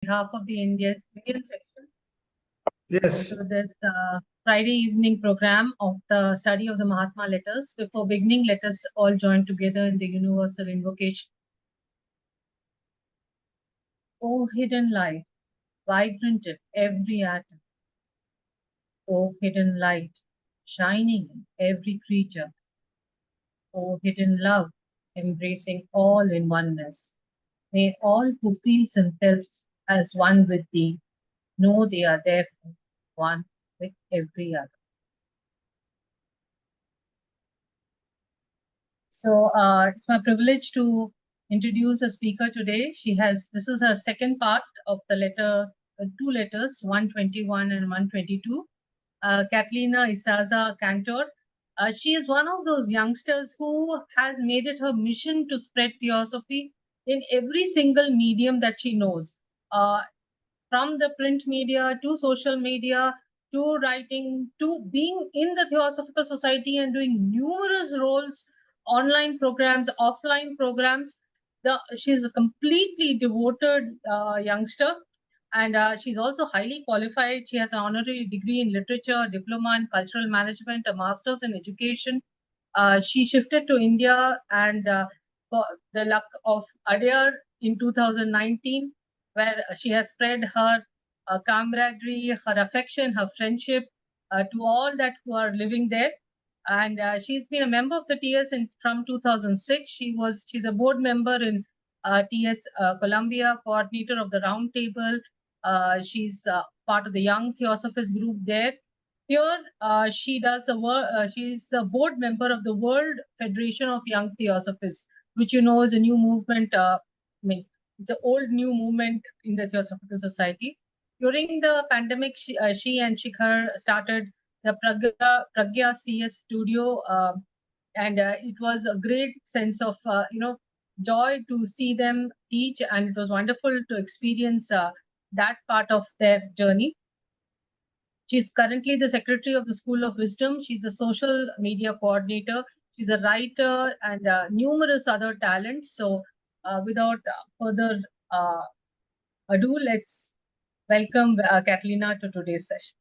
behalf of the Indian section Yes. to this Friday evening program of the study of the Mahatma letters. Before beginning, let us all join together in the universal invocation. O hidden light, vibrant in every atom. O hidden light, shining in every creature. O hidden love, embracing all in oneness. May all who feel themselves as one with thee know they are therefore one with every other. So it's my privilege to introduce a speaker today. This is her second part of the letter, two letters, 121 and 122. Catalina Isaza Cantor. She is one of those youngsters who has made it her mission to spread theosophy in every single medium that she knows. From the print media to social media to writing to being in the Theosophical Society and doing numerous roles, online programs, offline programs. She's a completely devoted youngster, and she's also highly qualified. She has an honorary degree in literature, a diploma in cultural management, a master's in education. She shifted to India and for the luck of Adyar in 2019, where she has spread her camaraderie, her affection, her friendship to all that who are living there. And she's been a member of the TS from 2006. She's a board member in TS Columbia, coordinator of the Round Table. She's part of the Young Theosophist group there. Here, she's a board member of the World Federation of Young Theosophists, which you know is a new movement. It's an old new movement in the Theosophical Society. During the pandemic, she and Shikhar started the Pragya CS studio, and it was a great sense of joy to see them teach, and it was wonderful to experience that part of their journey. She's currently the secretary of the School of Wisdom. She's a social media coordinator. She's a writer and numerous other talents. So, without further ado, let's welcome Catalina to today's session.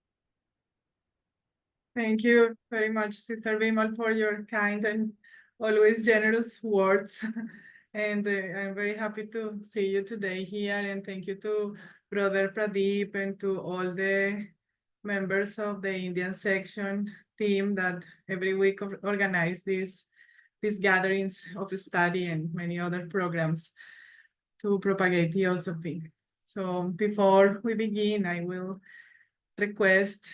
Thank you very much, Sister Vimal, for your kind and always generous words. And I'm very happy to see you today here. And thank you to Brother Pradeep and to all the members of the Indian section team that every week organize these gatherings of study and many other programs to propagate theosophy. So before we begin, I will request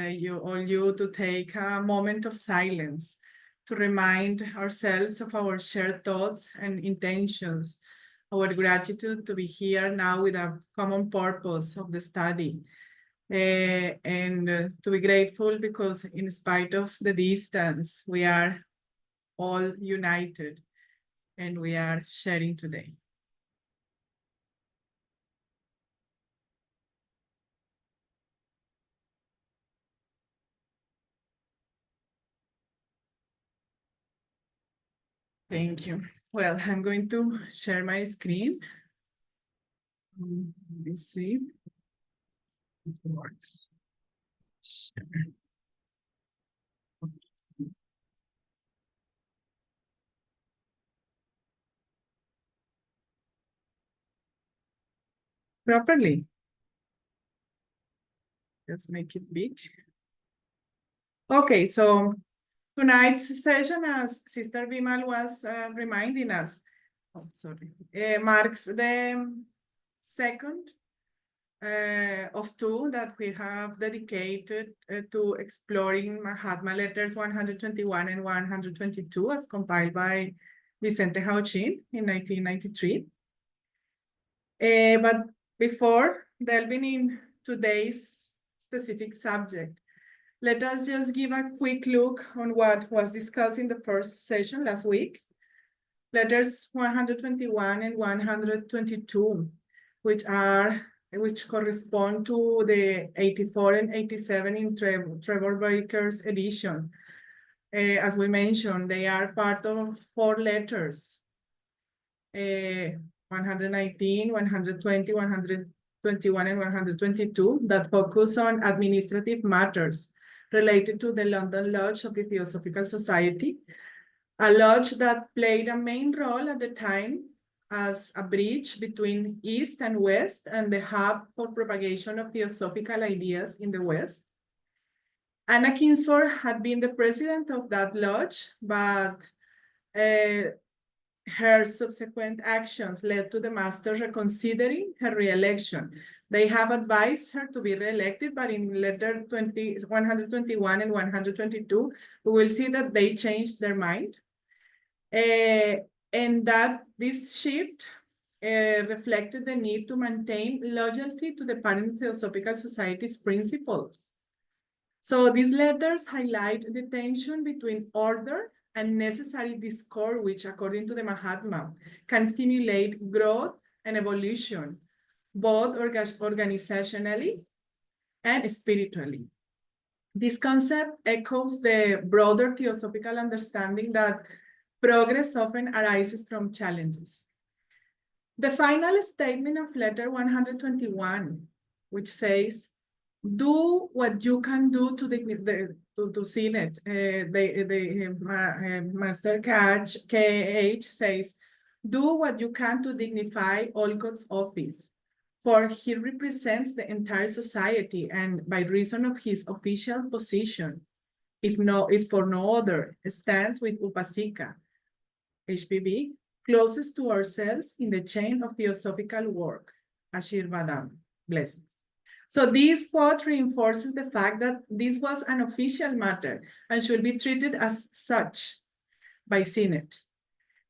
you to take a moment of silence to remind ourselves of our shared thoughts and intentions, our gratitude to be here now with a common purpose of the study, and to be grateful because in spite of the distance, we are all united and we are sharing today. Thank you. Well, I'm going to share my screen. Let me see. It works. Share. Properly. Just make it big. Okay, so tonight's session, as Sister Vimal was reminding us, marks the second of two that we have dedicated to exploring Mahatma letters 121 and 122 as compiled by Vicente Jauchin in 1993. But before delving in today's specific subject, let us just give a quick look on what was discussed in the first session last week. Letters 121 and 122, which correspond to the 84 and 87 in Trevor Baker's edition. As we mentioned, they are part of 4 letters, 119, 120, 121 and 122 that focus on administrative matters related to the London Lodge of the Theosophical Society, a lodge that played a main role at the time as a bridge between East and West and the hub for propagation of theosophical ideas in the West. Anna Kingsford had been the president of that lodge, but her subsequent actions led to the master reconsidering her re-election. They have advised her to be re-elected, but in letter 121 and 122, we will see that they changed their mind. And that this shift reflected the need to maintain loyalty to the parent Theosophical Society's principles. So these letters highlight the tension between order and necessary discord, which, according to the Mahatma, can stimulate growth and evolution, both organizationally and spiritually. This concept echoes the broader theosophical understanding that progress often arises from challenges. The final statement of letter 121, which says, do what you can do to SINNET. Master KH says, do what you can to dignify Olcott's office, for he represents the entire society, and by reason of his official position, if for no other, stands with Upasika, HPV, closest to ourselves in the chain of theosophical work. Ashirvadam, blessings. So this quote reinforces the fact that this was an official matter and should be treated as such by SINNET.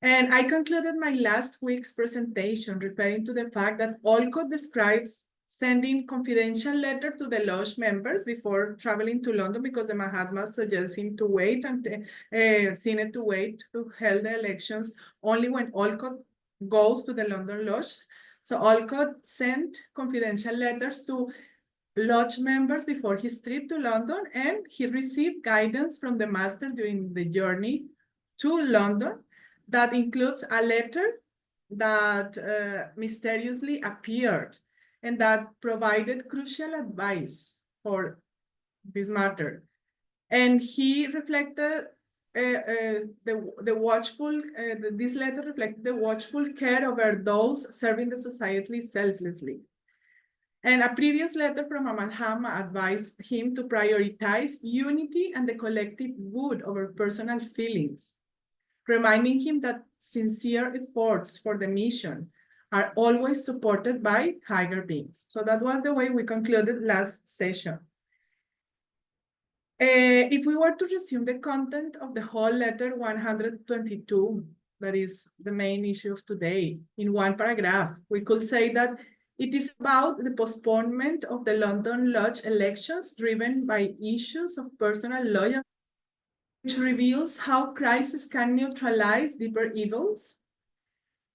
And I concluded my last week's presentation referring to the fact that Olcott describes sending confidential letter to the lodge members before traveling to London, because the Mahatma suggests him to wait and SINNET to wait to hold the elections only when Olcott goes to the London Lodge. So Olcott sent confidential letters to lodge members before his trip to London, and he received guidance from the master during the journey to London that includes a letter that mysteriously appeared and that provided crucial advice for this matter. And he reflected this letter reflected the watchful care over those serving the society selflessly. And a previous letter from Mahatma advised him to prioritize unity and the collective good over personal feelings, reminding him that sincere efforts for the mission are always supported by higher beings. So that was the way we concluded last session. If we were to resume the content of the whole letter 122, that is the main issue of today, in one paragraph, we could say that it is about the postponement of the London Lodge elections driven by issues of personal loyalty, which reveals how crisis can neutralize deeper evils.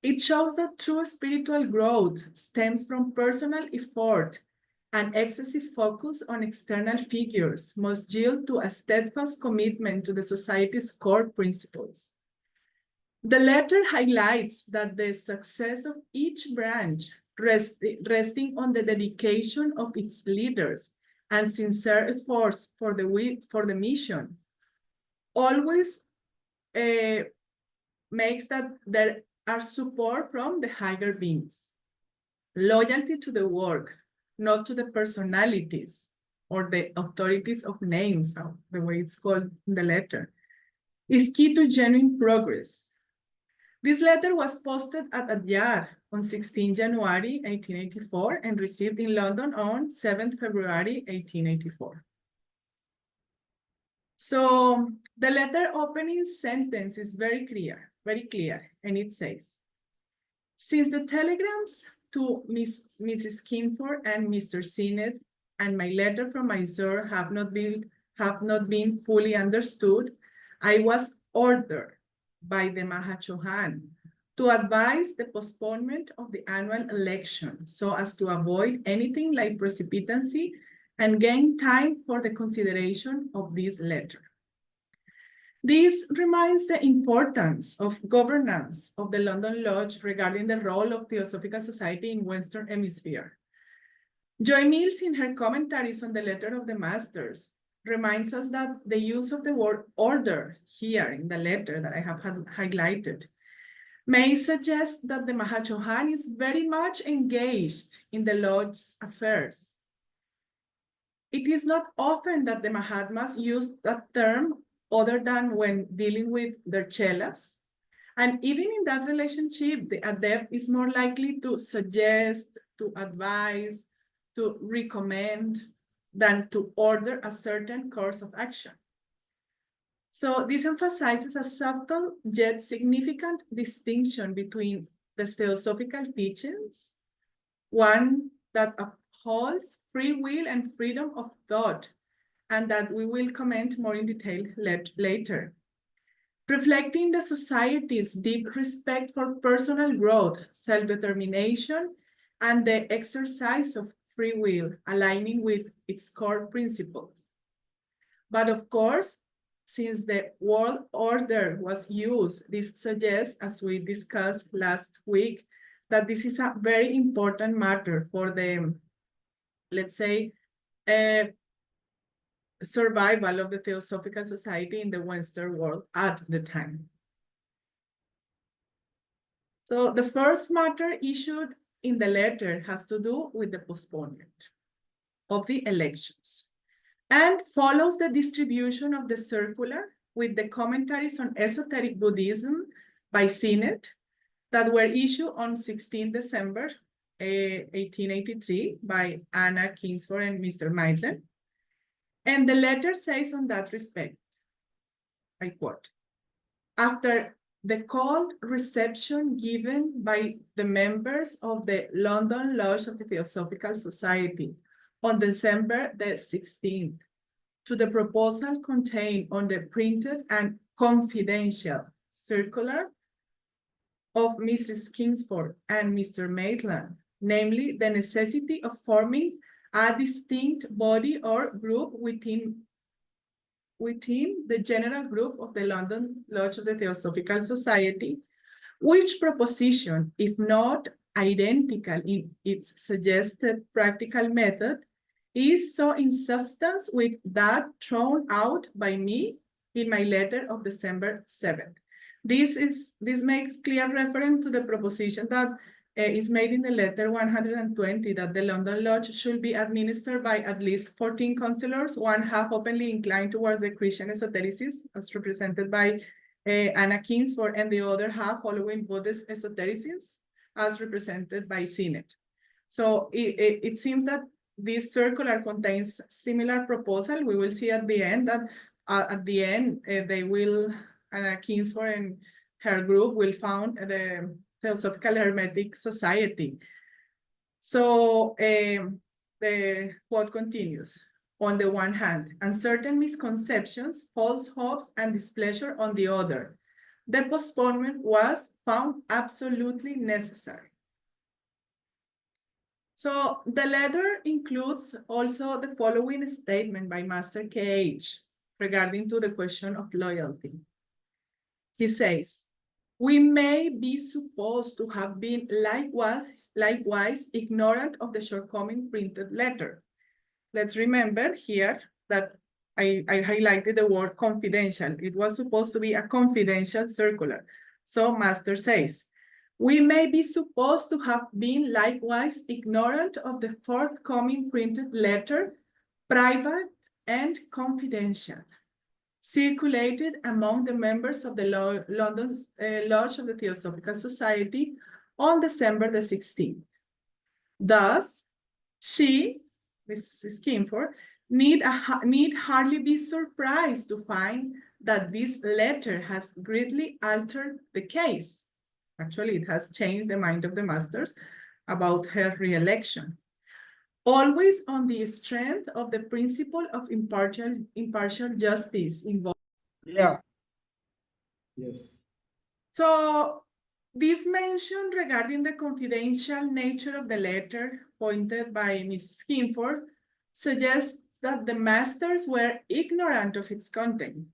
It shows that true spiritual growth stems from personal effort, and excessive focus on external figures must yield to a steadfast commitment to the society's core principles. The letter highlights that the success of each branch resting on the dedication of its leaders and sincere efforts for the mission always makes that there are support from the higher beings. Loyalty to the work, not to the personalities or the authorities of names, the way it's called in the letter, is key to genuine progress. This letter was posted at Adyar on 16 January 1884 and received in London on 7 February 1884. So the letter opening sentence is very clear, and it says, since the telegrams to Mrs. Kingsford and Mr. SINNET and my letter from Mysore have not been fully understood, I was ordered by the Mahachohan to advise the postponement of the annual election so as to avoid anything like precipitancy and gain time for the consideration of this letter. This reminds the importance of governance of the London Lodge regarding the role of Theosophical Society in Western Hemisphere. Joy Mills, in her commentaries on the letter of the masters, reminds us that the use of the word order here in the letter that I have highlighted may suggest that the Mahachohan is very much engaged in the Lord's affairs. It is not often that the Mahatmas use that term other than when dealing with their chelas. And even in that relationship, the adept is more likely to suggest, to advise, to recommend than to order a certain course of action. So this emphasizes a subtle yet significant distinction between the theosophical teachings, one that upholds free will and freedom of thought, and that we will comment more in detail later. Reflecting the society's deep respect for personal growth, self-determination, and the exercise of free will, aligning with its core principles. But of course, since the world order was used, this suggests, as we discussed last week, that this is a very important matter for the, let's say, survival of the Theosophical Society in the Western world at the time. So the first matter issued in the letter has to do with the postponement of the elections and follows the distribution of the circular with the commentaries on esoteric Buddhism by SINNET that were issued on 16 December 1883 by Anna Kingsford and Mr. Maitland. And the letter says on that respect, I quote, after the cold reception given by the members of the London Lodge of the Theosophical Society on December the 16th to the proposal contained on the printed and confidential circular of Mrs. Kingsford and Mr. Maitland, namely the necessity of forming a distinct body or group within the general group of the London Lodge of the Theosophical Society, which proposition, if not identical in its suggested practical method, is so in substance with that thrown out by me in my letter of December 7th. This makes clear reference to the proposition that is made in the letter 120 that the London Lodge should be administered by at least 14 counselors, one half openly inclined towards the Christian esotericists, as represented by Anna Kingsford, and the other half following Buddhist esotericists, as represented by SINNET. So it seems that this circular contains similar proposal. We will see at the end that they will, Anna Kingsford and her group will found the Theosophical Hermetic Society. So the quote continues. On the one hand, uncertain misconceptions, false hopes, and displeasure on the other. The postponement was found absolutely necessary. So the letter includes also the following statement by Master KH regarding to the question of loyalty. He says, we may be supposed to have been likewise ignorant of the shortcoming printed letter. Let's remember here that I highlighted the word confidential. It was supposed to be a confidential circular. So Master says, we may be supposed to have been likewise ignorant of the forthcoming printed letter, private and confidential, circulated among the members of the London Lodge of the Theosophical Society on December the 16th. Thus, she, Mrs. Kingsford, need hardly be surprised to find that this letter has greatly altered the case. Actually, it has changed the mind of the masters about her re-election. Always on the strength of the principle of impartial justice involved. Yeah. Yes. So this mention regarding the confidential nature of the letter pointed by Mrs. Kingsford suggests that the masters were ignorant of its content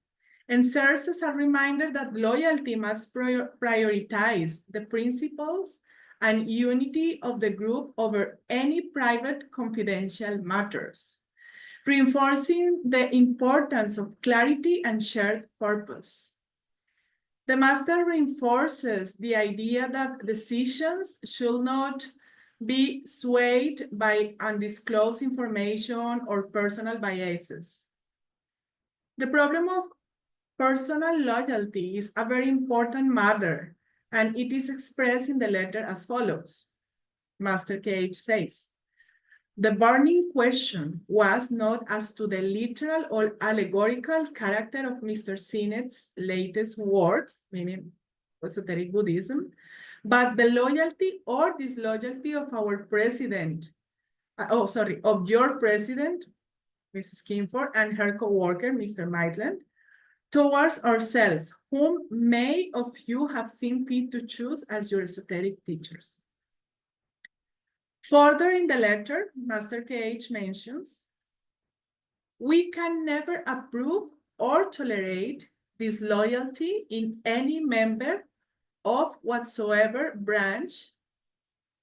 and serves as a reminder that loyalty must prioritize the principles and unity of the group over any private confidential matters, reinforcing the importance of clarity and shared purpose. The master reinforces the idea that decisions should not be swayed by undisclosed information or personal biases. The problem of personal loyalty is a very important matter, and it is expressed in the letter as follows. Master KH says, the burning question was not as to the literal or allegorical character of Mr. Sinnet's latest work, meaning esoteric Buddhism, but the loyalty or disloyalty of our president, of your president, Mrs. Kinford, and her co-worker, Mr. Maitland, towards ourselves, whom may of you have seen fit to choose as your esoteric teachers. Further in the letter, Master KH mentions, we can never approve or tolerate disloyalty in any member of whatsoever branch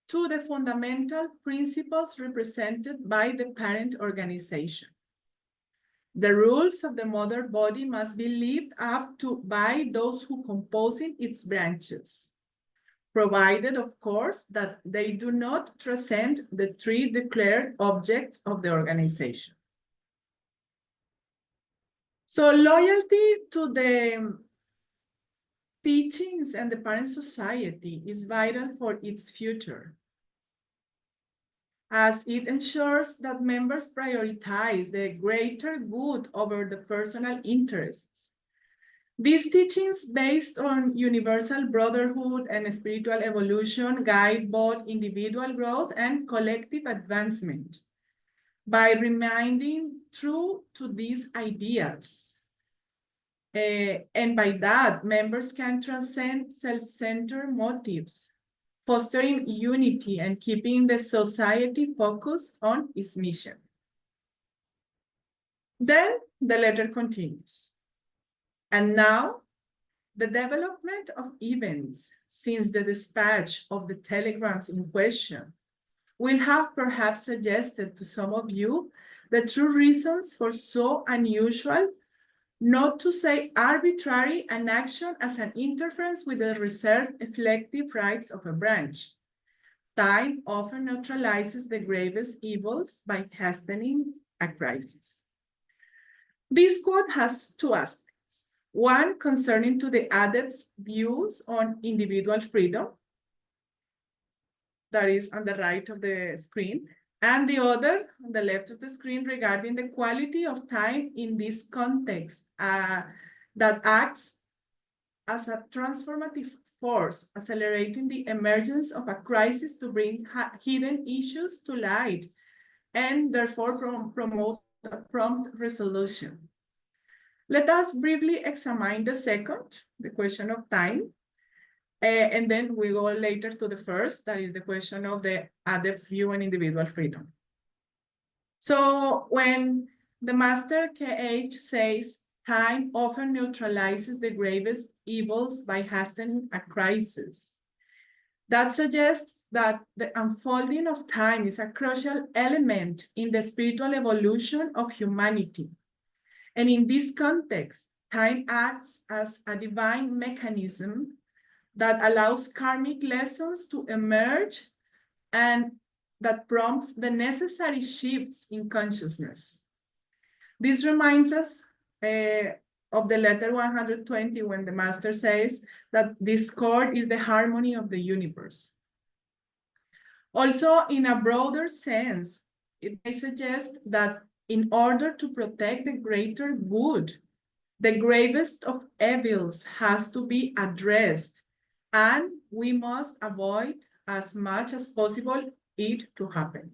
to the fundamental principles represented by the parent organization. The rules of the mother body must be lived up to by those who compose its branches, provided, of course, that they do not transcend the three declared objects of the organization. So loyalty to the teachings and the parent society is vital for its future, as it ensures that members prioritize the greater good over the personal interests. These teachings, based on universal brotherhood and spiritual evolution, guide both individual growth and collective advancement by remaining true to these ideals. And by that, members can transcend self-centered motives, fostering unity and keeping the society focused on its mission. Then the letter continues. And now, the development of events since the dispatch of the telegrams in question will have perhaps suggested to some of you the true reasons for so unusual, not to say arbitrary, an action as an interference with the reserved elective rights of a branch. Time often neutralizes the gravest evils by hastening a crisis. This quote has two aspects. One concerning to the adept's views on individual freedom, that is on the right of the screen, and the other on the left of the screen regarding the quality of time in this context that acts as a transformative force, accelerating the emergence of a crisis to bring hidden issues to light and therefore promote a prompt resolution. Let us briefly examine the second, the question of time, and then we go later to the first, that is the question of the adept's view on individual freedom. So when the Master KH says, time often neutralizes the gravest evils by hastening a crisis, that suggests that the unfolding of time is a crucial element in the spiritual evolution of humanity. And in this context, time acts as a divine mechanism that allows karmic lessons to emerge and that prompts the necessary shifts in consciousness. This reminds us of the letter 120 when the Master says that discord is the harmony of the universe. Also, in a broader sense, it may suggest that in order to protect the greater good, the gravest of evils has to be addressed, and we must avoid as much as possible it to happen.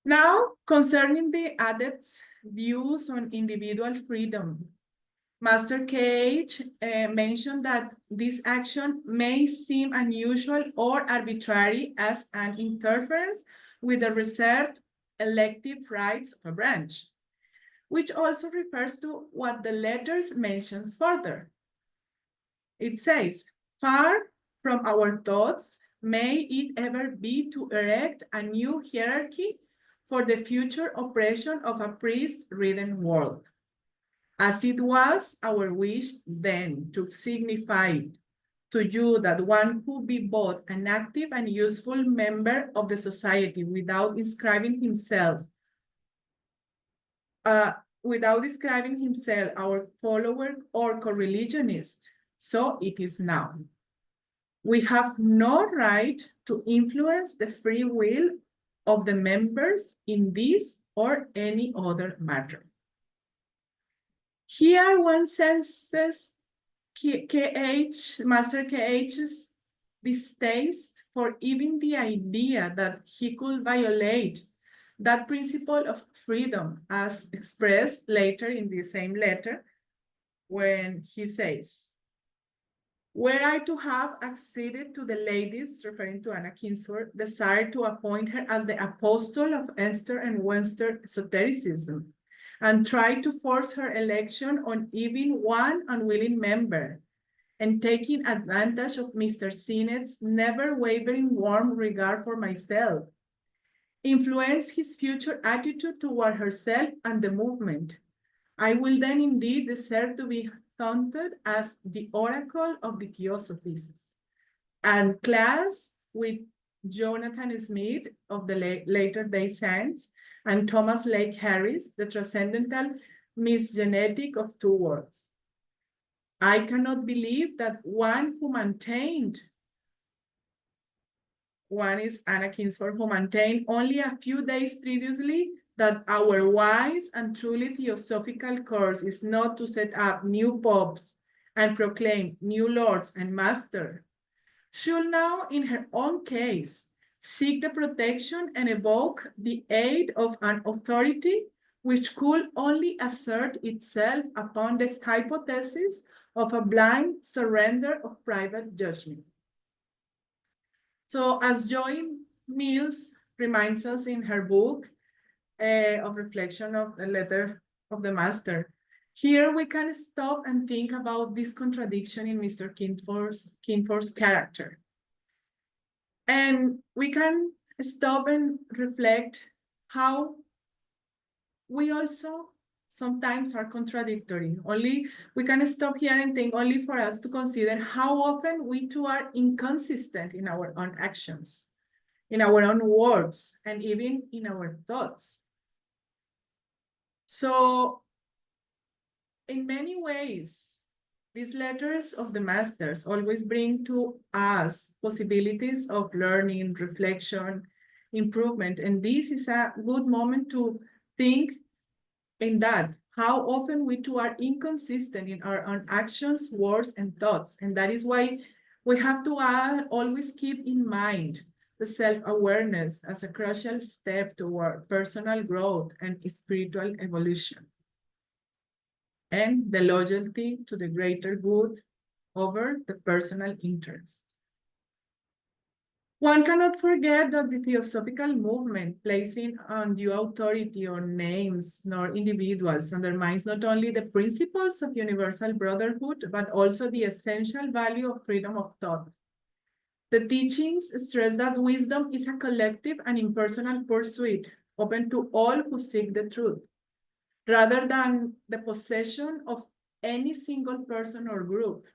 Now, concerning the adept's views on individual freedom, Master KH mentioned that this action may seem unusual or arbitrary as an interference with the reserved elective rights of a branch, which also refers to what the letters mentions further. It says, far from our thoughts, may it ever be to erect a new hierarchy for the future oppression of a priest-ridden world. As it was our wish then to signify to you that one could be both an active and useful member of the society without describing himself our follower or co-religionist, so it is now. We have no right to influence the free will of the members in this or any other matter. Here one senses Master KH's distaste for even the idea that he could violate that principle of freedom as expressed later in the same letter when he says, were I to have acceded to the ladies, referring to Anna Kingsford, desire to appoint her as the apostle of Eastern and Western esotericism, and try to force her election on even one unwilling member, and taking advantage of Mr. Sinnet's never wavering warm regard for myself, influence his future attitude toward herself and the movement, I will then indeed deserve to be taunted as the oracle of the Theosophists, and class with Jonathan Smith of the Later Day Saints and Thomas Lake Harris, the transcendental misgenetic of two worlds. I cannot believe that one is Anna Kingsford, who maintained only a few days previously that our wise and truly theosophical course is not to set up new popes and proclaim new lords and masters, should now, in her own case, seek the protection and evoke the aid of an authority which could only assert itself upon the hypothesis of a blind surrender of private judgment. So as Joy Mills reminds us in her book of reflection of the letter of the master, here we can stop and think about this contradiction in Mr. Kingsford's character. And we can stop and reflect how we also sometimes are contradictory. We can stop here and think only for us to consider how often we too are inconsistent in our own actions, in our own words, and even in our thoughts. So in many ways, these letters of the masters always bring to us possibilities of learning, reflection, improvement. And this is a good moment to think in that, how often we too are inconsistent in our own actions, words, and thoughts. And that is why we have to always keep in mind the self-awareness as a crucial step toward personal growth and spiritual evolution, and the loyalty to the greater good over the personal interest. One cannot forget that the theosophical movement, placing undue authority on names nor individuals, undermines not only the principles of universal brotherhood, but also the essential value of freedom of thought. The teachings stress that wisdom is a collective and impersonal pursuit, open to all who seek the truth, rather than the possession of any single person or group.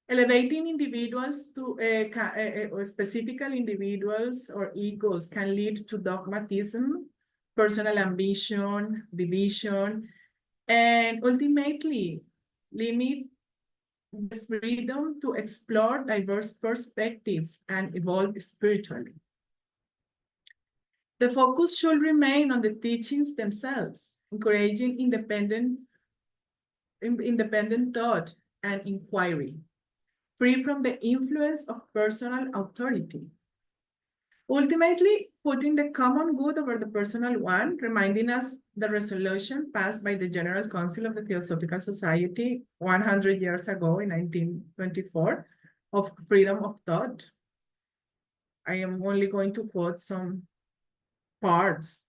Elevating individuals to specific individuals or egos can lead to dogmatism, personal ambition, division, and ultimately limit the freedom to explore diverse perspectives and evolve spiritually. The focus should remain on the teachings themselves, encouraging independent thought and inquiry, free from the influence of personal authority. Ultimately, putting the common good over the personal one, reminding us the resolution passed by the General Council of the Theosophical Society 100 years ago in 1924 of freedom of thought. I am only going to quote some parts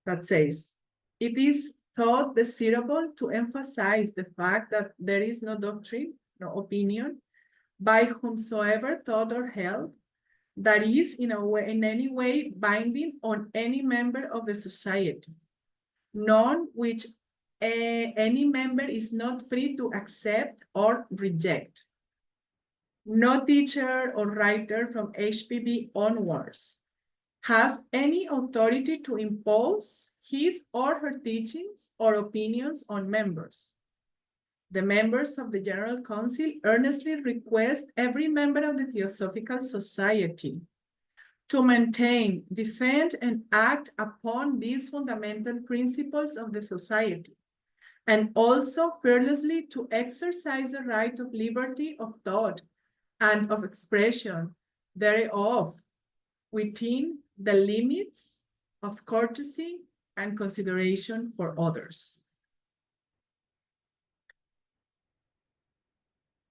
that says, it is thought desirable to emphasize the fact that there is no doctrine, no opinion, by whomsoever thought or held, that is in any way binding on any member of the society, none which any member is not free to accept or reject. No teacher or writer from HPB onwards has any authority to impose his or her teachings or opinions on members. The members of the General Council earnestly request every member of the Theosophical Society to maintain, defend, and act upon these fundamental principles of the society, and also fearlessly to exercise the right of liberty of thought and of expression thereof within the limits of courtesy and consideration for others.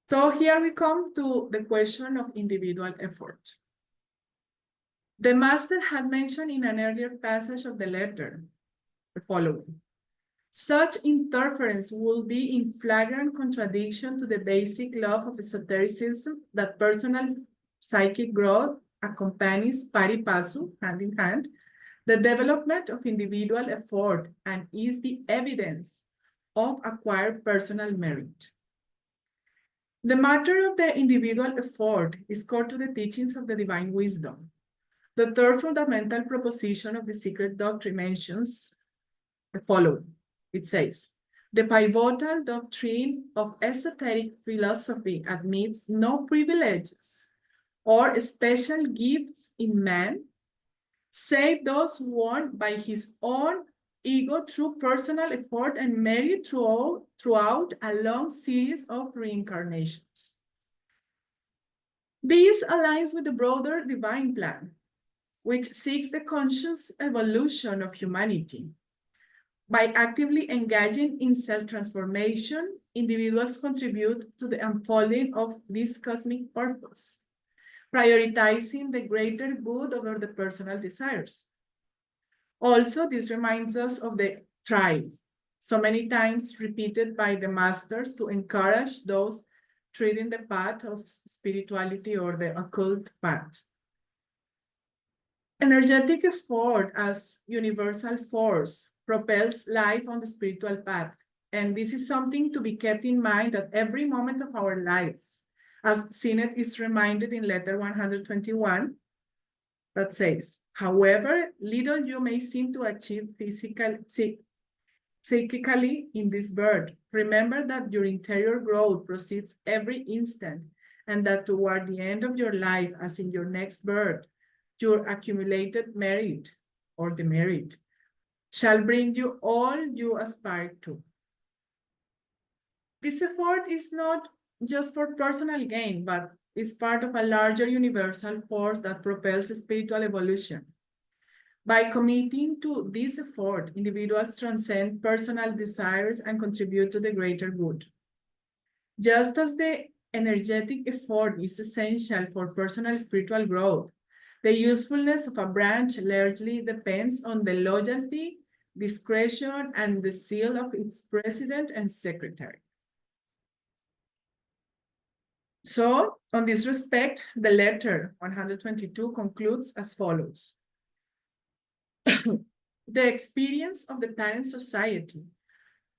So here we come to the question of individual effort. The master had mentioned in an earlier passage of the letter the following: such interference will be in flagrant contradiction to the basic law of esotericism that personal psychic growth accompanies pari passu, hand in hand, the development of individual effort and is the evidence of acquired personal merit. The matter of the individual effort is core to the teachings of the divine wisdom. The third fundamental proposition of the secret doctrine mentions the following. It says, the pivotal doctrine of esoteric philosophy admits no privileges or special gifts in man, save those won by his own ego through personal effort and merit throughout a long series of reincarnations. This aligns with the broader divine plan, which seeks the conscious evolution of humanity. By actively engaging in self-transformation, individuals contribute to the unfolding of this cosmic purpose, prioritizing the greater good over the personal desires. Also, this reminds us of the tribe, so many times repeated by the masters to encourage those treading the path of spirituality or the occult path. Energetic effort as universal force propels life on the spiritual path. And this is something to be kept in mind at every moment of our lives. As SINNET is reminded in letter 121, that says, however little you may seem to achieve psychically in this birth, remember that your interior growth proceeds every instant, and that toward the end of your life, as in your next birth, your accumulated merit or the merit shall bring you all you aspire to. This effort is not just for personal gain, but is part of a larger universal force that propels spiritual evolution. By committing to this effort, individuals transcend personal desires and contribute to the greater good. Just as the energetic effort is essential for personal spiritual growth, the usefulness of a branch largely depends on the loyalty, discretion, and the zeal of its president and secretary. So, on this respect, the letter 122 concludes as follows. The experience of the parent society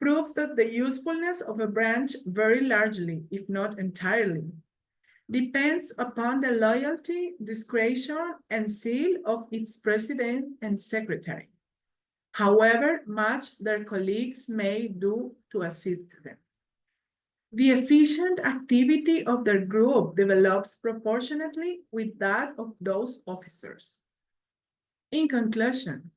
proves that the usefulness of a branch very largely, if not entirely, depends upon the loyalty, discretion, and zeal of its president and secretary, however much their colleagues may do to assist them. The efficient activity of their group develops proportionately with that of those officers. In conclusion,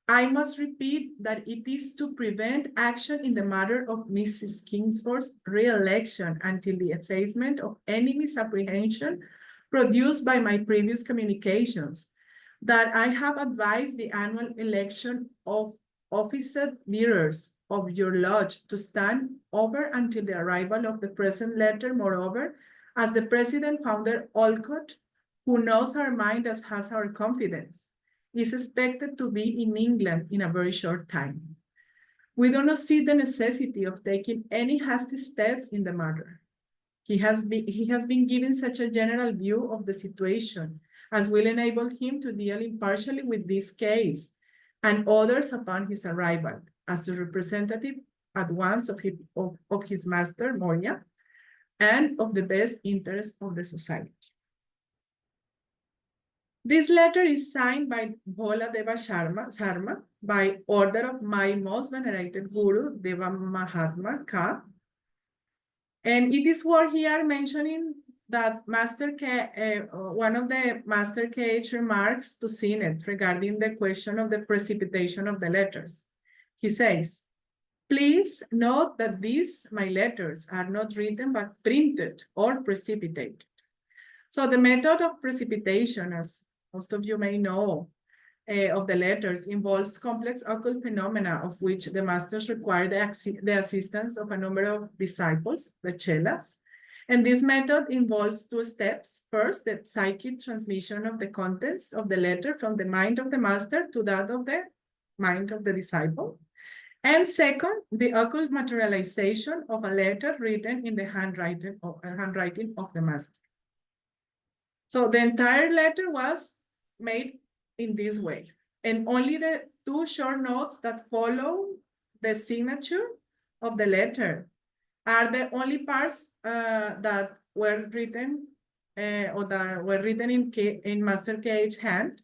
I must repeat that it is to prevent action in the matter of Mrs. Kingsford's re-election until the effacement of any misapprehension produced by my previous communications that I have advised the annual election of officer leaders of your lodge to stand over until the arrival of the present letter. Moreover, as the President Founder Olcott, who knows our mind as has our confidence, is expected to be in England in a very short time. We do not see the necessity of taking any hasty steps in the matter. He has been given such a general view of the situation as will enable him to deal impartially with this case and others upon his arrival as the representative at once of his master, Moria, and of the best interest of the society. This letter is signed by Bhola Deva Sharma by order of my most venerated Guru, Deva Mahatma Ka. And it is worth here mentioning that one of the Master KH remarks to SINNET regarding the question of the precipitation of the letters. He says, please note that these, my letters, are not written but printed or precipitated. So the method of precipitation, as most of you may know, of the letters involves complex occult phenomena of which the masters require the assistance of a number of disciples, the chelas. And this method involves two steps. First, the psychic transmission of the contents of the letter from the mind of the master to that of the mind of the disciple. And second, the occult materialization of a letter written in the handwriting of the master. So the entire letter was made in this way. And only the two short notes that follow the signature of the letter are the only parts that were written in Master KH hand.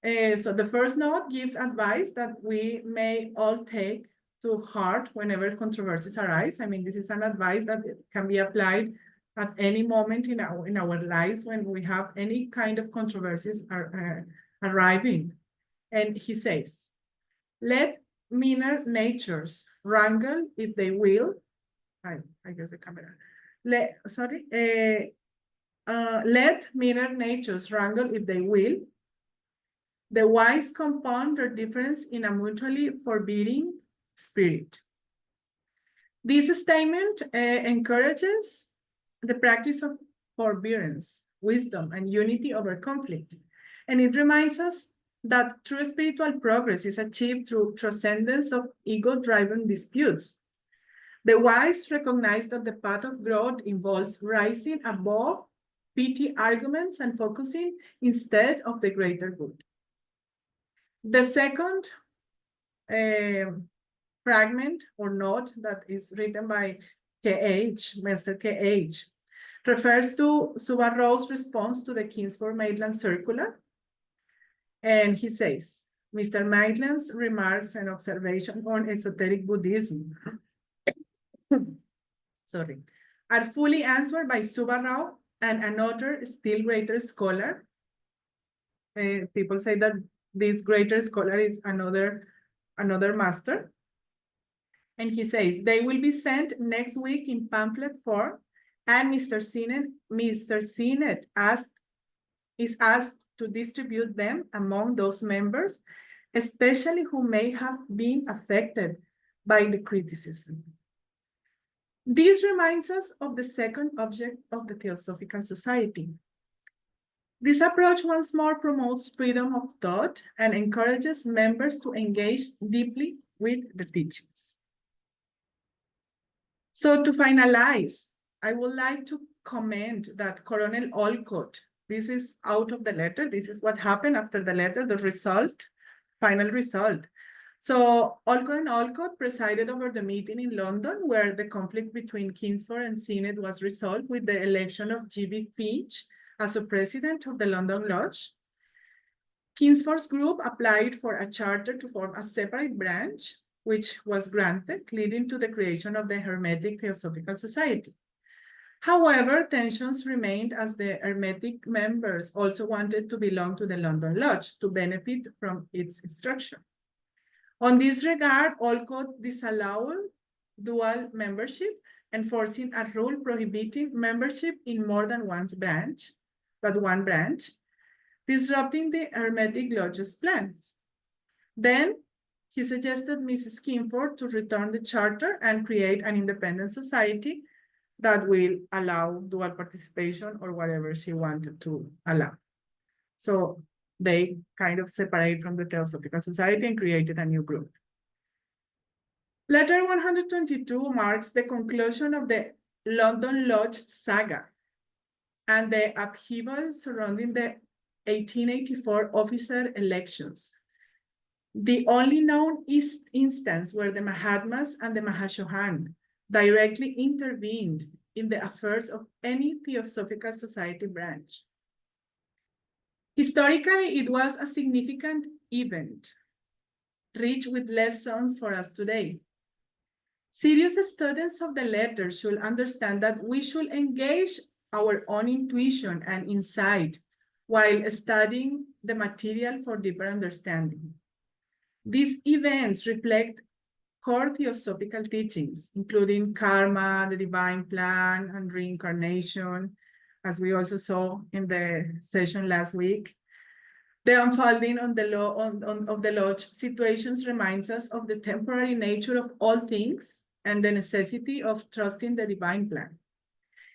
So the first note gives advice that we may all take to heart whenever controversies arise. I mean, this is an advice that can be applied at any moment in our lives when we have any kind of controversies arriving. And he says, let meaner natures wrangle if they will. I guess the camera. Let meaner natures wrangle if they will. The wise compound their difference in a mutually forbidding spirit. This statement encourages the practice of forbearance, wisdom, and unity over conflict. And it reminds us that true spiritual progress is achieved through transcendence of ego-driven disputes. The wise recognize that the path of growth involves rising above petty arguments and focusing instead of the greater good. The second fragment or note that is written by KH, Master KH, refers to Subarrow's response to the Kingsford Maitland circular. And he says, Mr. Maitland's remarks and observation on esoteric Buddhism are fully answered by Subarrow and another still greater scholar. People say that this greater scholar is another master. And he says, they will be sent next week in pamphlet form, and Mr. SINNET is asked to distribute them among those members, especially who may have been affected by the criticism. This reminds us of the second object of the Theosophical Society. This approach once more promotes freedom of thought and encourages members to engage deeply with the teachings. So to finalize, I would like to comment that Colonel Olcott, this is out of the letter, this is what happened after the letter, the result, final result. So Colonel Olcott presided over the meeting in London where the conflict between Kingsford and SINNET was resolved with the election of G.B. Finch as a president of the London Lodge. Kingsford's group applied for a charter to form a separate branch, which was granted, leading to the creation of the Hermetic Theosophical Society. However, tensions remained as the Hermetic members also wanted to belong to the London Lodge to benefit from its instruction. On this regard, Olcott disallowed dual membership, enforcing a rule prohibiting membership in more than one branch, disrupting the Hermetic Lodge's plans. Then he suggested Mrs. Kingsford to return the charter and create an independent society that will allow dual participation or whatever she wanted to allow. So they kind of separate from the Theosophical Society and created a new group. Letter 122 marks the conclusion of the London Lodge saga and the upheaval surrounding the 1884 officer elections. The only known instance where the Mahatmas and the Mahashohan directly intervened in the affairs of any Theosophical Society branch. Historically, it was a significant event, rich with lessons for us today. Serious students of the letter should understand that we should engage our own intuition and insight while studying the material for deeper understanding. These events reflect core theosophical teachings, including karma, the divine plan, and reincarnation, as we also saw in the session last week. The unfolding of the Lodge situations reminds us of the temporary nature of all things and the necessity of trusting the divine plan.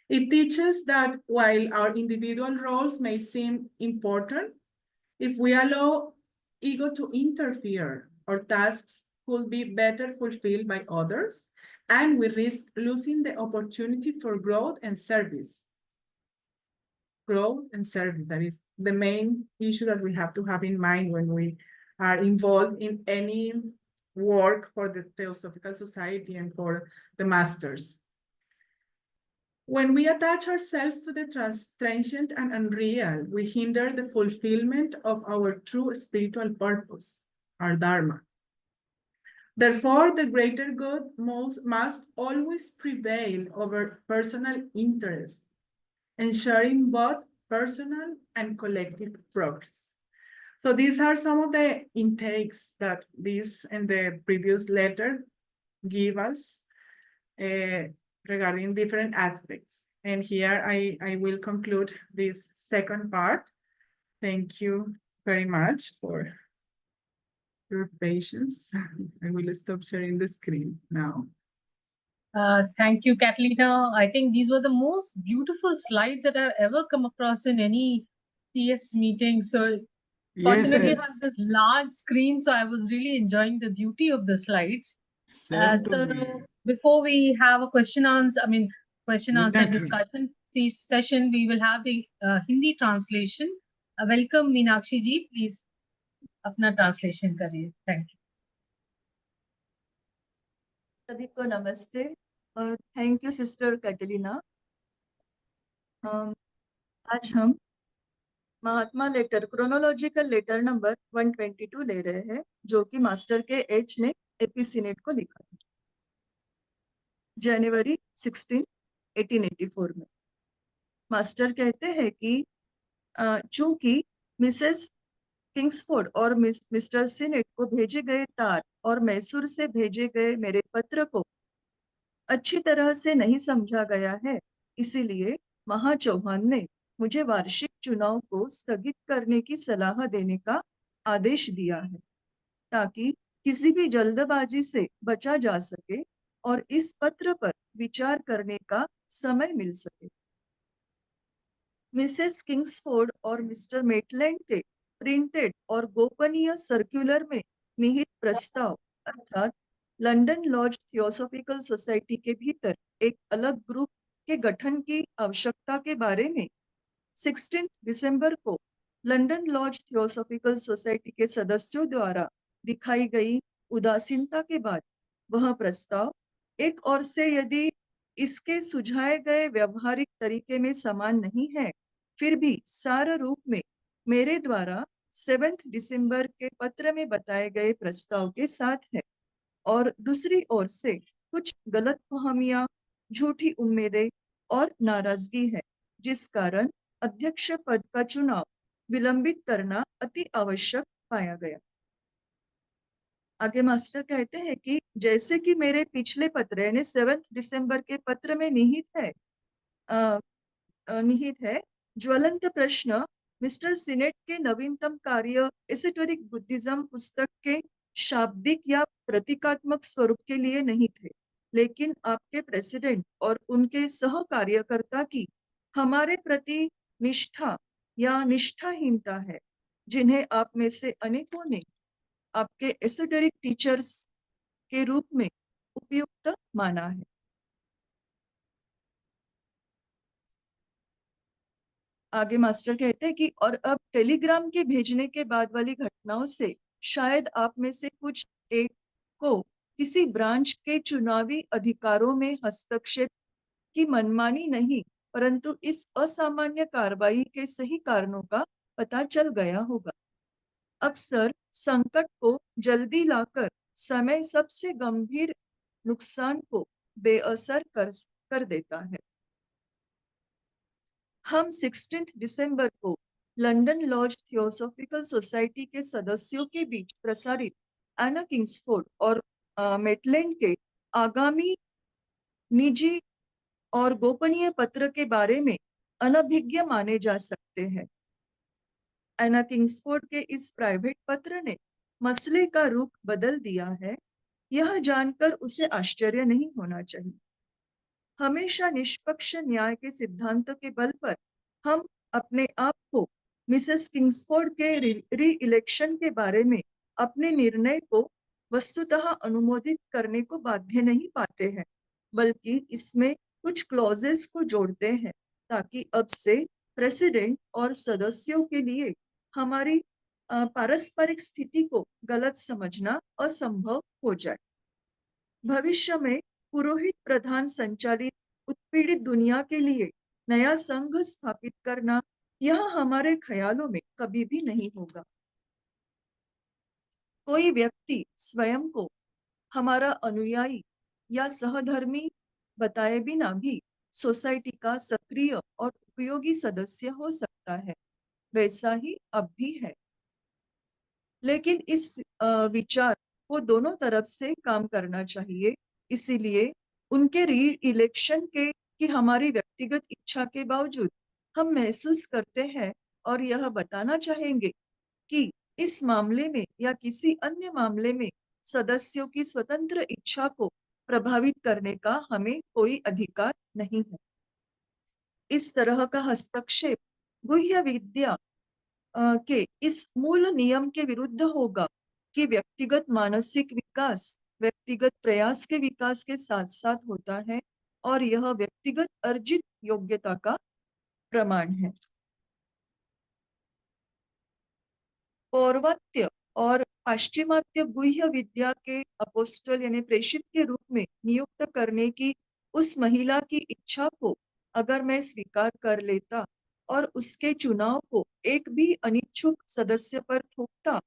It teaches that while our individual roles may seem important, if we allow ego to interfere, our tasks could be better fulfilled by others, and we risk losing the opportunity for growth and service. Growth and service, that is the main issue that we have to have in mind when we are involved in any work for the Theosophical Society and for the masters. When we attach ourselves to the transient and unreal, we hinder the fulfillment of our true spiritual purpose, our Dharma. Therefore, the greater good must always prevail over personal interest, ensuring both personal and collective progress. So these are some of the intakes that this and the previous letter give us regarding different aspects. And here I will conclude this second part. Thank you very much for your patience. I will stop sharing the screen now. Thank you, Catalina. I think these were the most beautiful slides that I've ever come across in any TS meeting. So fortunately, I have this large screen, so I was really enjoying the beauty of the slides. So before we have a question answer discussion session, we will have the Hindi translation. Welcome, Meenakshi ji. Please, अपना translation करिए. Thank you. सभी को नमस्ते और thank you sister Catalina. आज हम महात्मा letter chronological letter number 122 ले रहे हैं, जो कि मास्टर के एच ने एपी सीनेट को लिखा है जनवरी 16, 1884 में। मास्टर कहते हैं कि चूंकि मिसेस किंग्सफोर्ड और मिस्टर सीनेट को भेजे गए तार और मैसूर से भेजे गए मेरे पत्र को अच्छी तरह से नहीं समझा गया है, इसीलिए महाचौहान ने मुझे वार्षिक चुनाव को स्थगित करने की सलाह देने का आदेश दिया है, ताकि किसी भी जल्दबाजी से बचा जा सके और इस पत्र पर विचार करने का समय मिल सके। मिसेस किंग्सफोर्ड और मिस्टर मेटलैंड के प्रिंटेड और गोपनीय सर्कुलर में निहित प्रस्ताव अर्थात लंदन लॉज थियोसॉफिकल सोसाइटी के भीतर एक अलग ग्रुप के गठन की आवश्यकता के बारे में 16 दिसंबर को लंदन लॉज थियोसॉफिकल सोसाइटी के सदस्यों द्वारा दिखाई गई उदासीनता के बाद वह प्रस्ताव एक ओर से यदि इसके सुझाए गए व्यवहारिक तरीके में समान नहीं है, फिर भी सार रूप में मेरे द्वारा 7 दिसंबर के पत्र में बताए गए प्रस्ताव के साथ है, और दूसरी ओर से कुछ गलतफहमियां, झूठी उम्मीदें और नाराजगी है, जिस कारण अध्यक्ष पद का चुनाव विलंबित करना अति आवश्यक पाया गया। आगे मास्टर कहते हैं कि जैसे कि मेरे पिछले पत्र यानी 7 दिसंबर के पत्र में निहित है ज्वलंत प्रश्न मिस्टर सीनेट के नवीनतम कार्य एसोटेरिक बुद्धिज्म पुस्तक के शाब्दिक या प्रतीकात्मक स्वरूप के लिए नहीं थे, लेकिन आपके प्रेसिडेंट और उनके सह कार्यकर्ता की हमारे प्रति निष्ठा या निष्ठाहीनता है, जिन्हें आप में से अनेकों ने आपके एसोटेरिक टीचर्स के रूप में उपयुक्त माना है। आगे मास्टर कहते हैं कि और अब टेलीग्राम के भेजने के बाद वाली घटनाओं से शायद आप में से कुछ एक को किसी ब्रांच के चुनावी अधिकारों में हस्तक्षेप की मनमानी नहीं, परंतु इस असामान्य कार्रवाई के सही कारणों का पता चल गया होगा। अक्सर संकट को जल्दी लाकर समय सबसे गंभीर नुकसान को बेअसर कर देता है। हम 16 दिसंबर को लंदन लॉज थियोसॉफिकल सोसाइटी के सदस्यों के बीच प्रसारित एना किंग्सफोर्ड और मेटलैंड के आगामी निजी और गोपनीय पत्र के बारे में अनभिज्ञ माने जा सकते हैं। एना किंग्सफोर्ड के इस प्राइवेट पत्र ने मसले का रुख बदल दिया है, यह जानकर उसे आश्चर्य नहीं होना चाहिए। हमेशा निष्पक्ष न्याय के सिद्धांत के बल पर हम अपने आप को मिसेस किंग्सफोर्ड के री इलेक्शन के बारे में अपने निर्णय को वस्तुतः अनुमोदित करने को बाध्य नहीं पाते हैं, बल्कि इसमें कुछ क्लॉजेस को जोड़ते हैं ताकि अब से प्रेसिडेंट और सदस्यों के लिए हमारी पारस्परिक स्थिति को गलत समझना असंभव हो जाए। भविष्य में पुरोहित प्रधान संचालित उत्पीड़ित दुनिया के लिए नया संघ स्थापित करना, यह हमारे ख्यालों में कभी भी नहीं होगा। कोई व्यक्ति स्वयं को हमारा अनुयायी या सहधर्मी बताए बिना भी सोसाइटी का सक्रिय और उपयोगी सदस्य हो सकता है, वैसा ही अब भी है। लेकिन इस विचार को दोनों तरफ से काम करना चाहिए। इसीलिए उनके री इलेक्शन के की हमारी व्यक्तिगत इच्छा के बावजूद हम महसूस करते हैं और यह बताना चाहेंगे कि इस मामले में या किसी अन्य मामले में सदस्यों की स्वतंत्र इच्छा को प्रभावित करने का हमें कोई अधिकार नहीं है। इस तरह का हस्तक्षेप गुह्य विद्या के इस मूल नियम के विरुद्ध होगा कि व्यक्तिगत मानसिक विकास व्यक्तिगत प्रयास के विकास के साथ साथ होता है और यह व्यक्तिगत अर्जित योग्यता का प्रमाण है। पौर्वात्य और पाश्चिमात्य गुह्य विद्या के अपोस्टल यानी प्रेषित के रूप में नियुक्त करने की उस महिला की इच्छा को अगर मैं स्वीकार कर लेता और उसके चुनाव को एक भी अनिच्छुक सदस्य पर थोपता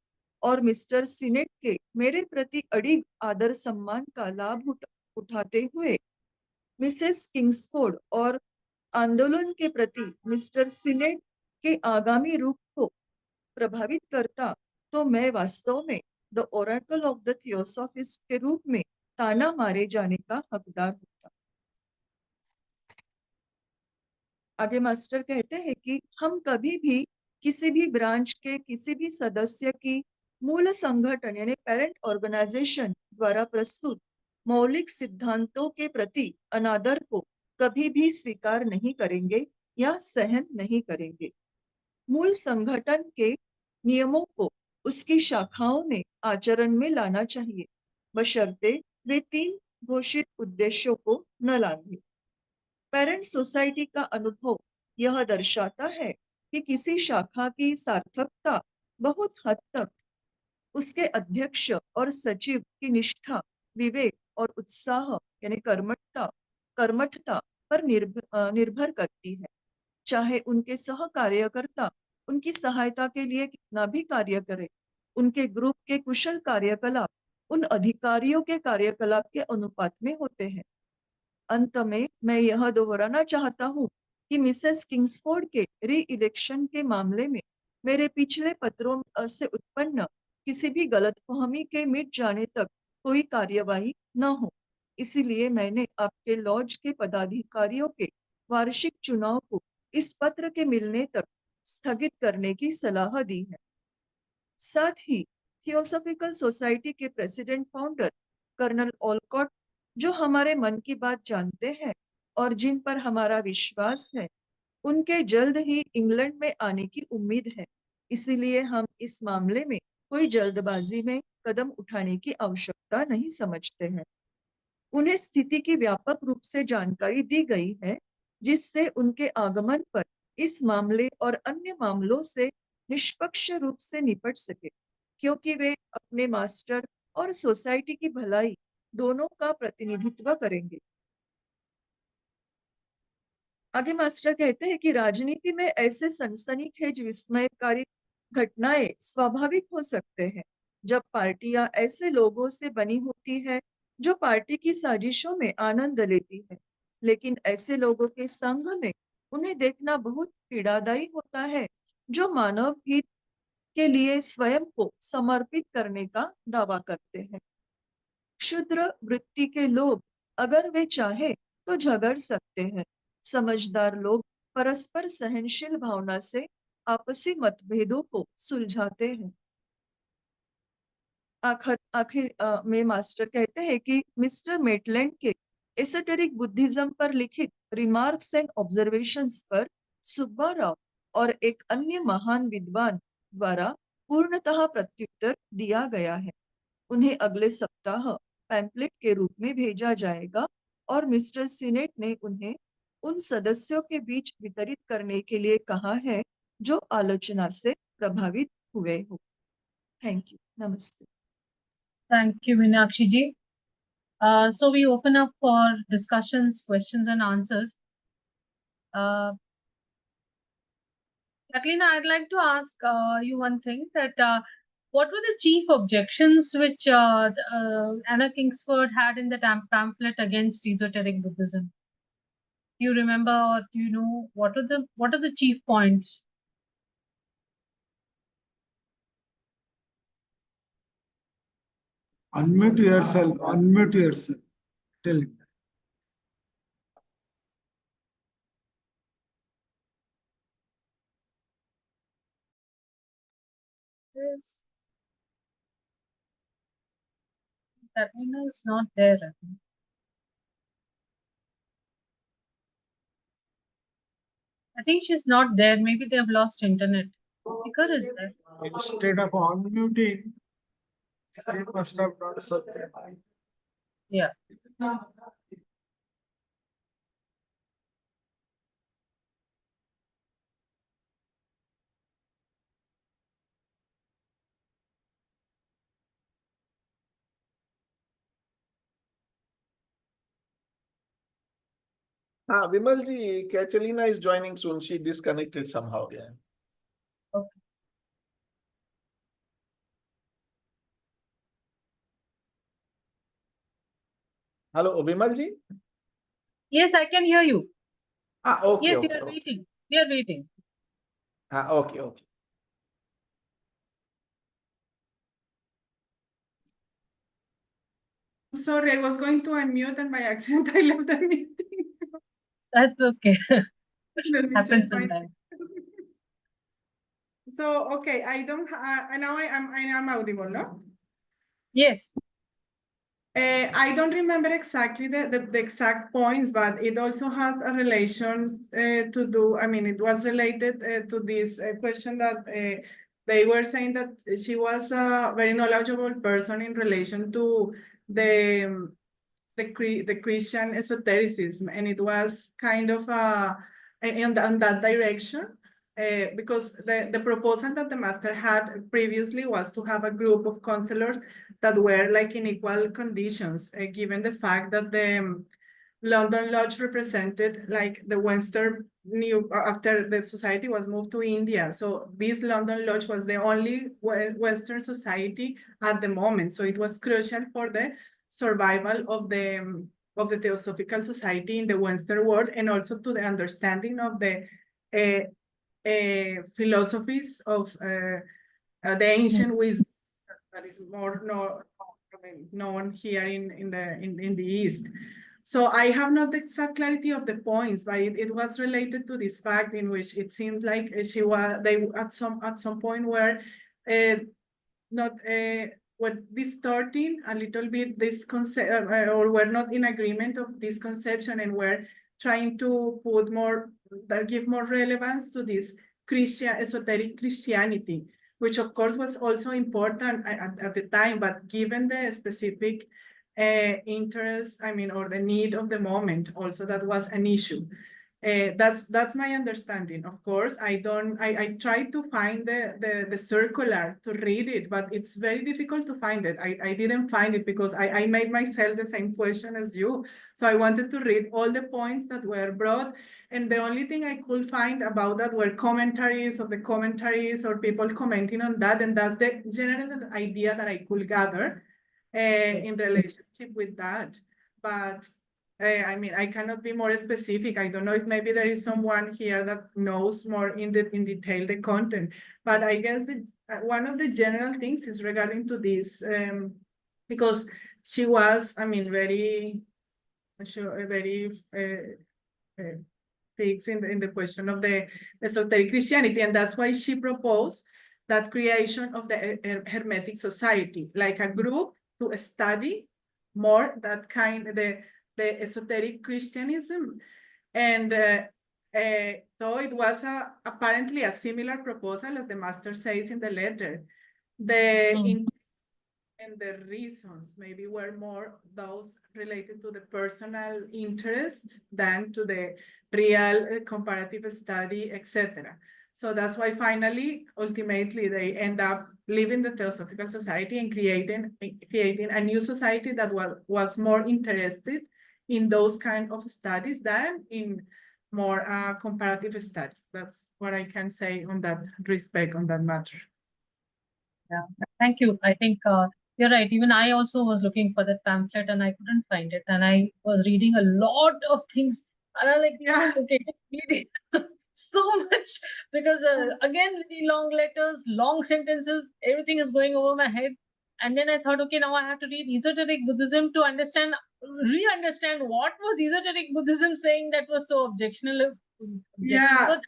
और मिस्टर सिनेट के मेरे प्रति अडिग आदर सम्मान का लाभ उठाते हुए मिसेस किंग्सफोर्ड और आंदोलन के प्रति मिस्टर सिनेट के आगामी रूप को प्रभावित करता, तो मैं वास्तव में the Oracle of the theosophist के रूप में ताना मारे जाने का हकदार होता। आगे मास्टर कहते हैं कि हम कभी भी किसी भी ब्रांच के किसी भी सदस्य की मूल संगठन यानी पेरेंट ऑर्गेनाइजेशन द्वारा प्रस्तुत मौलिक सिद्धांतों के प्रति अनादर को कभी भी स्वीकार नहीं करेंगे या सहन नहीं करेंगे। मूल संगठन के नियमों को उसकी शाखाओं में आचरण में लाना चाहिए, बशर्ते वे 3 घोषित उद्देश्यों को न लांघे। पेरेंट सोसाइटी का अनुभव यह दर्शाता है कि किसी शाखा की सार्थकता बहुत हद तक उसके अध्यक्ष और सचिव की निष्ठा, विवेक और उत्साह यानी कर्मठता पर निर्भर करती है। चाहे उनके सहकार्यकर्ता उनकी सहायता के लिए कितना भी कार्य करें, उनके ग्रुप के कुशल कार्यकलाप उन अधिकारियों के कार्यकलाप के अनुपात में होते हैं। अंत में मैं यह दोहराना चाहता हूँ कि मिसेस किंग्सफोर्ड के री इलेक्शन के मामले में मेरे पिछले पत्रों से उत्पन्न किसी भी गलतफहमी के मिट जाने तक कोई कार्यवाही न हो। इसीलिए मैंने आपके लॉज के पदाधिकारियों के वार्षिक चुनाव को इस पत्र के मिलने तक स्थगित करने की सलाह दी है। साथ ही थियोसॉफिकल सोसाइटी के प्रेसिडेंट फाउंडर कर्नल ऑलकॉट, जो हमारे मन की बात जानते हैं और जिन पर हमारा विश्वास है, उनके जल्द ही इंग्लैंड में आने की उम्मीद है। इसीलिए हम इस मामले में कोई जल्दबाजी में कदम उठाने की आवश्यकता नहीं समझते हैं। उन्हें स्थिति की व्यापक रूप से जानकारी दी गई है, जिससे उनके आगमन पर इस मामले और अन्य मामलों से निष्पक्ष रूप से निपट सके, क्योंकि वे अपने मास्टर और सोसाइटी की भलाई दोनों का प्रतिनिधित्व करेंगे। आगे मास्टर कहते हैं कि राजनीति में ऐसे सनसनीखेज विस्मयकारी घटनाएं स्वाभाविक हो सकते हैं जब पार्टियां ऐसे लोगों से बनी होती है जो पार्टी की साजिशों में आनंद लेती है, लेकिन ऐसे लोगों के संग में उन्हें देखना बहुत पीड़ादायी होता है जो मानव हित के लिए स्वयं को समर्पित करने का दावा करते हैं। क्षुद्र वृत्ति के लोग अगर वे चाहे तो झगड़ सकते हैं। समझदार लोग परस्पर सहनशील भावना से आपसी मतभेदों को सुलझाते हैं। आखिर में मास्टर कहते हैं कि मिस्टर मेटलैंड के एसोटेरिक बुद्धिज्म पर लिखित रिमार्क्स एंड ऑब्जर्वेशंस पर सुब्बा राव और एक अन्य महान विद्वान द्वारा पूर्णतः प्रत्युत्तर दिया गया है। उन्हें अगले सप्ताह पैम्पलेट के रूप में भेजा जाएगा और मिस्टर सिनेट ने उन्हें उन सदस्यों के बीच वितरित करने के लिए कहा है जो आलोचना से प्रभावित हुए हो। Thank you. नमस्ते। Thank you, Meenakshi ji. So we open up for discussions, questions and answers. Katalina, I'd like to ask you one thing, that what were the chief objections which Anna Kingsford had in the pamphlet against esoteric Buddhism? Do you remember, or do you know what are the chief points? Unmute yourself. Unmute yourself. Tell him. Yes. Katalina is not there, I think. I think she's not there. Maybe they have lost internet. Speaker is there. Instead of unmuting, she must have done something. Yeah. Vimal ji, Catalina is joining soon. She disconnected somehow. Yeah. Okay. Hello, Vimal ji. Yes, I can hear you. Okay. Yes, Okay, you are okay. waiting. We are waiting. Okay, okay. Sorry, I was going to unmute and by accident I left the meeting. That's okay. Let me Happens check my- sometimes. So, okay, I don't, now I am audible, no? Yes. I don't remember exactly the exact points, but it also has a relation to do, I mean, it was related to this question that they were saying that she was a very knowledgeable person in relation to the Christian esotericism, and it was kind of in that direction. Because the proposal that the master had previously was to have a group of counselors that were like in equal conditions, given the fact that the London Lodge represented like the Western after the society was moved to India. So this London Lodge was the only Western society at the moment. So it was crucial for the survival of the Theosophical Society in the Western world, and also to the understanding of the philosophies of the ancient wisdom that is more known here in the East. So I have not the exact clarity of the points, but it was related to this fact in which it seemed like they at some point were not were distorting a little bit this concept, or were not in agreement of this conception, and were trying to put more, give more relevance to this esoteric Christianity, which of course was also important at the time, but given the specific interest, I mean, or the need of the moment, also that was an issue. That's my understanding. Of course, I try to find the circular to read it, but it's very difficult to find it. I didn't find it because I made myself the same question as you. So I wanted to read all the points that were brought, and the only thing I could find about that were commentaries of the commentaries or people commenting on that, and that's the general idea that I could gather in relationship with that. But I mean, I cannot be more specific. I don't know if maybe there is someone here that knows more in detail the content. But I guess one of the general things is regarding to this, because she was, I mean, very fixed in the question of the esoteric Christianity, and that's why she proposed that creation of the Hermetic Society, like a group to study more that kind of the esoteric Christianism. And so it was apparently a similar proposal as the master says in the letter. And the reasons maybe were more those related to the personal interest than to the real comparative study, etc. So that's why finally, ultimately, they end up leaving the Theosophical Society and creating a new society that was more interested in those kind of studies than in more comparative study. That's what I can say on that respect, on that matter. Yeah, thank you. I think you're right. Even I also was looking for that pamphlet and I couldn't find it. And I was reading a lot of things. And I'm like, yeah, okay, read it so much because again, really long letters, long sentences, everything is going over my head. And then I thought, okay, now I have to read esoteric Buddhism to understand, re-understand what was esoteric Buddhism saying that was so objectionable. Yeah. Because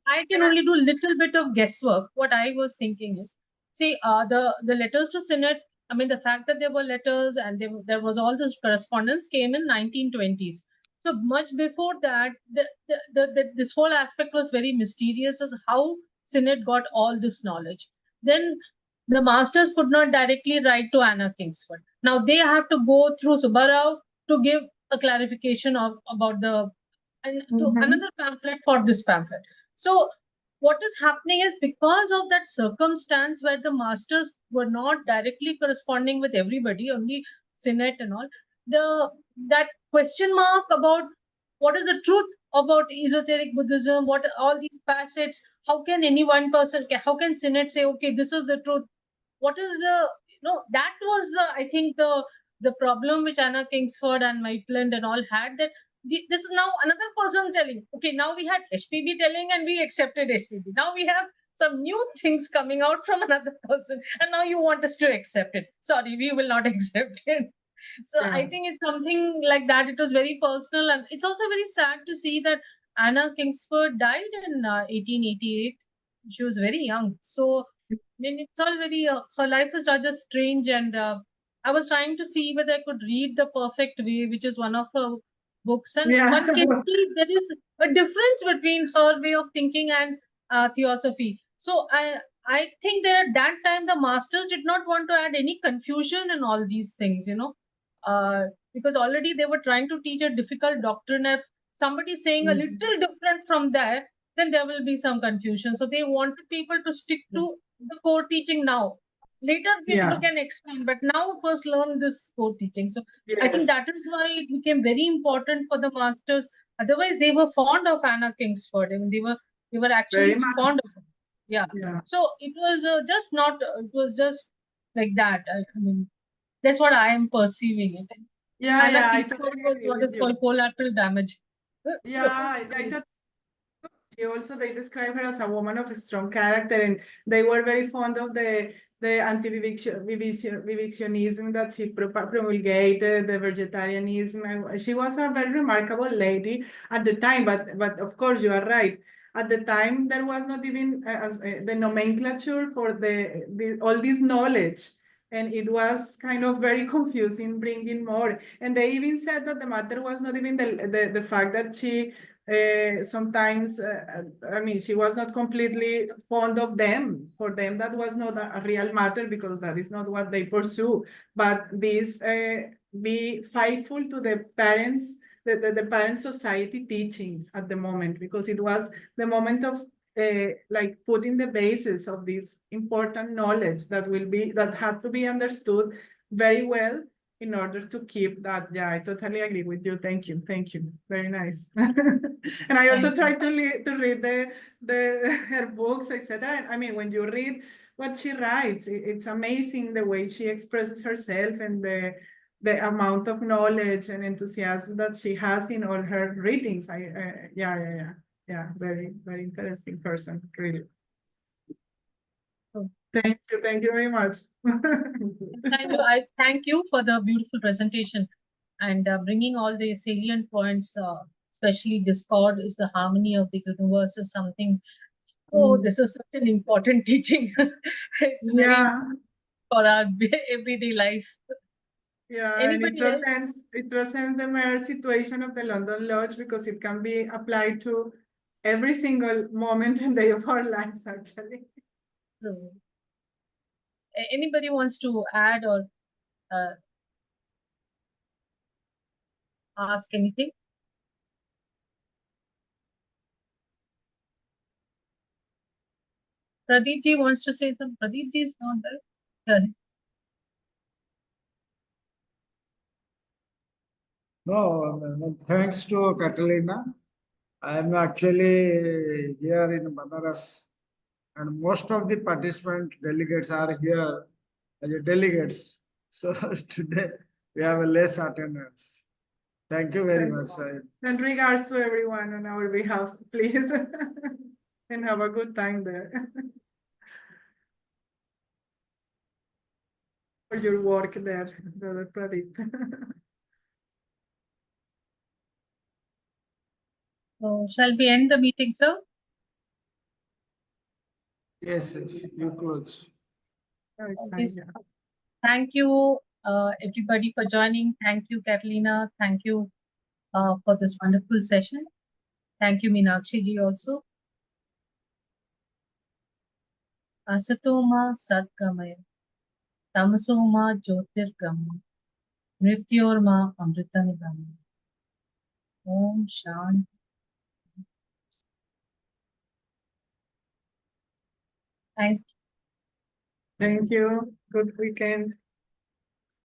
I can only do a little bit of guesswork. What I was thinking is, see, the letters to SINNET, I mean, the fact that there were letters and there was all this correspondence came in 1920s. So much before that, this whole aspect was very mysterious as how SINNET got all this knowledge. Then the masters could not directly write to Anna Kingsford. Now they have to go through Subbarao to give a clarification about the to another pamphlet for this pamphlet. So what is happening is because of that circumstance where the masters were not directly corresponding with everybody, only SINNET and all, that question mark about what is the truth about esoteric Buddhism, what all these facets, how can any one person, how can SINNET say, okay, this is the truth? What is that was I think the problem which Anna Kingsford and Maitland and all had, that this is now another person telling, okay, now we had HPB telling and we accepted HPB. Now we have some new things coming out from another person and now you want us to accept it. Sorry, we will not accept it. So Yeah. I think it's something like that. It was very personal, and it's also very sad to see that Anna Kingsford died in 1888. She was very young. So I mean, it's all very, her life is rather strange, and I was trying to see whether I could read The Perfect Way, which is one of her books, and Yeah. one can see there is a difference between her way of thinking and theosophy. So I think that at that time the masters did not want to add any confusion in all these things, because already they were trying to teach a difficult doctrine. If somebody is saying a little different from there, then there will be some confusion. So they wanted people to stick to the core teaching now. Later people Yeah. can expand, but now first learn this core teaching. So I think Yes. that is why it became very important for the masters. Otherwise, they were fond of Anna Kingsford. I mean, they were actually Very much. fond of her. Yeah. Yeah. So it was just not. It was just like that. I mean, that's what I am perceiving it. Yeah, Anna yeah, I Kingsford totally was agree what with is you. called collateral damage. Yeah, I thought they describe her as a woman of a strong character, and they were very fond of the anti-vivictionism that she promulgated, the vegetarianism. And she was a very remarkable lady at the time, but of course you are right. At the time, there was not even the nomenclature for all this knowledge. And it was kind of very confusing bringing more. And they even said that the matter was not even the fact that she sometimes, I mean, she was not completely fond of them. For them, that was not a real matter because that is not what they pursue. But this be faithful to the parents, the parent society teachings at the moment, because it was the moment of like putting the basis of this important knowledge that had to be understood very well in order to keep that. Yeah, I totally agree with you. Thank you. Very nice. And I also try to read her books, etc. I mean, when you read what she writes, it's amazing the way she expresses herself and the amount of knowledge and enthusiasm that she has in all her readings. Yeah, very interesting person, really. Oh. Thank you very much. I thank you for the beautiful presentation and bringing all the salient points, especially discord is the harmony of the universe is something. Oh, this is such an important teaching. It's very Yeah. for our everyday life. Yeah, Anybody else? and it transcends the mere situation of the London Lodge, because it can be applied to every single moment and day of our lives, actually. Anybody wants to add or ask anything? Pradeep ji wants to say something. Pradeep ji is not there. No, thanks to Catalina. I am actually here in Banaras, and most of the participant delegates are here as delegates. So today we have a less attendance. Thank you very much. And regards to everyone on our behalf, please. And have a good time there. For your work there, Brother Pradeep. So shall we end the meeting, sir? Yes, you close. Yes. Thank you, everybody, for joining. Thank you, Catalina. Thank you for this wonderful session. Thank you, Meenakshi ji, also. Asatoma Satgamaya, Tamasoma Jyotirgamaya, Mrityorma Amritangamaya. Om Shanti. Thank you. Thank you. Good weekend.